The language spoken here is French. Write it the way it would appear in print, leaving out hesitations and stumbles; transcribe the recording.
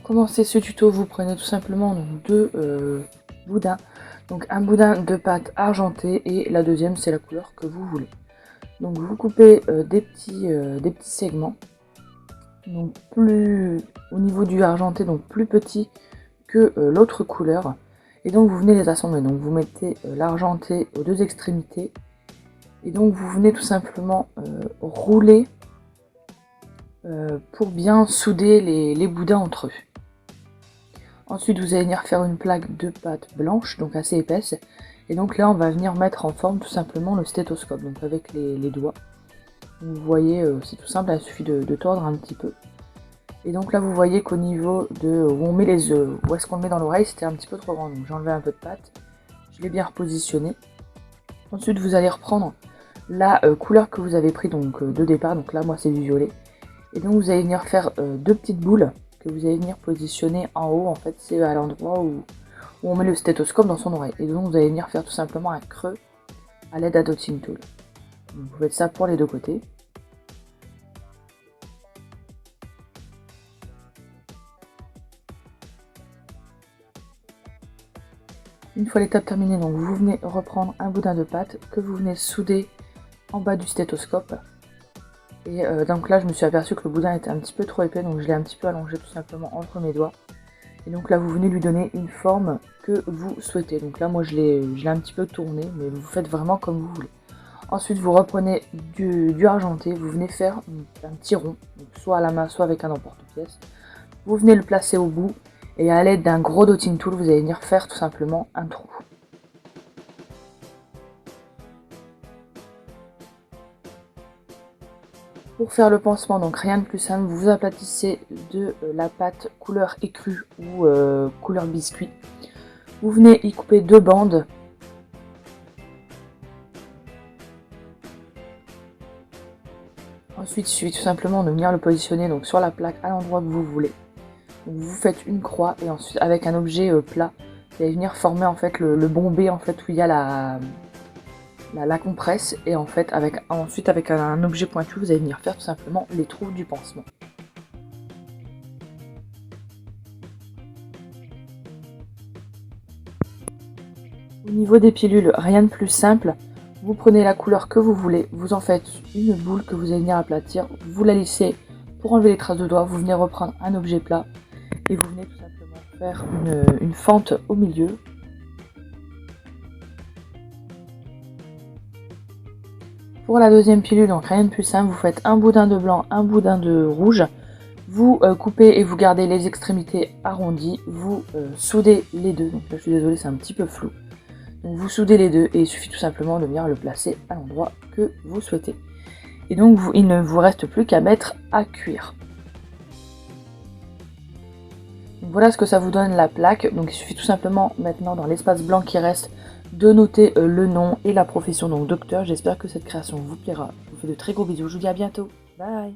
commencer ce tuto, vous prenez tout simplement donc, deux boudins. Donc un boudin de pâte argentée et la deuxième c'est la couleur que vous voulez. Donc vous coupez des petits segments. Donc plus au niveau du argenté, donc plus petit que l'autre couleur. Et donc vous venez les assembler. Donc vous mettez l'argenté aux deux extrémités. Et donc vous venez tout simplement rouler pour bien souder les boudins entre eux. Ensuite vous allez venir faire une plaque de pâte blanche, donc assez épaisse. Et donc là on va venir mettre en forme tout simplement le stéthoscope, donc avec les doigts. Donc, vous voyez, c'est tout simple, il suffit de tordre un petit peu. Et donc là vous voyez qu'au niveau de où on met les œufs, où est-ce qu'on le met dans l'oreille, c'était un petit peu trop grand. Donc j'ai enlevé un peu de pâte, je l'ai bien repositionné. Ensuite vous allez reprendre la couleur que vous avez pris donc de départ, donc là moi c'est du violet. Et donc vous allez venir faire deux petites boules que vous allez venir positionner en haut, en fait c'est à l'endroit où on met le stéthoscope dans son oreille. Et donc vous allez venir faire tout simplement un creux à l'aide d'un dotting tool. Donc, vous faites ça pour les deux côtés. Une fois l'étape terminée, donc vous venez reprendre un boudin de pâte que vous venez souder en bas du stéthoscope. Et donc là je me suis aperçu que le boudin était un petit peu trop épais, donc je l'ai un petit peu allongé tout simplement entre mes doigts. Et donc là vous venez lui donner une forme que vous souhaitez. Donc là moi je l'ai un petit peu tourné, mais vous faites vraiment comme vous voulez. Ensuite vous reprenez du argenté, vous venez faire un petit rond, donc soit à la main, soit avec un emporte-pièce. Vous venez le placer au bout et à l'aide d'un gros dotting tool, vous allez venir faire tout simplement un trou. Pour faire le pansement, donc rien de plus simple, vous aplatissez de la pâte couleur écrue ou couleur biscuit. Vous venez y couper deux bandes. Ensuite, il suffit tout simplement de venir le positionner donc sur la plaque à l'endroit que vous voulez. Donc, vous faites une croix et ensuite avec un objet plat, vous allez venir former en fait le bombé en fait où il y a la compresse et en fait ensuite avec un objet pointu vous allez venir faire tout simplement les trous du pansement. Au niveau des pilules, rien de plus simple, vous prenez la couleur que vous voulez, vous en faites une boule que vous allez venir aplatir, vous la lissez pour enlever les traces de doigts, vous venez reprendre un objet plat et vous venez tout simplement faire une fente au milieu. Pour la deuxième pilule, donc rien de plus simple, vous faites un boudin de blanc, un boudin de rouge, vous coupez et vous gardez les extrémités arrondies, vous soudez les deux, donc là je suis désolée c'est un petit peu flou. Donc vous soudez les deux et il suffit tout simplement de venir le placer à l'endroit que vous souhaitez. Et donc il ne vous reste plus qu'à mettre à cuire. Donc voilà ce que ça vous donne la plaque, donc il suffit tout simplement maintenant dans l'espace blanc qui reste de noter le nom et la profession, donc docteur. J'espère que cette création vous plaira. Je vous fais de très gros bisous, je vous dis à bientôt. Bye.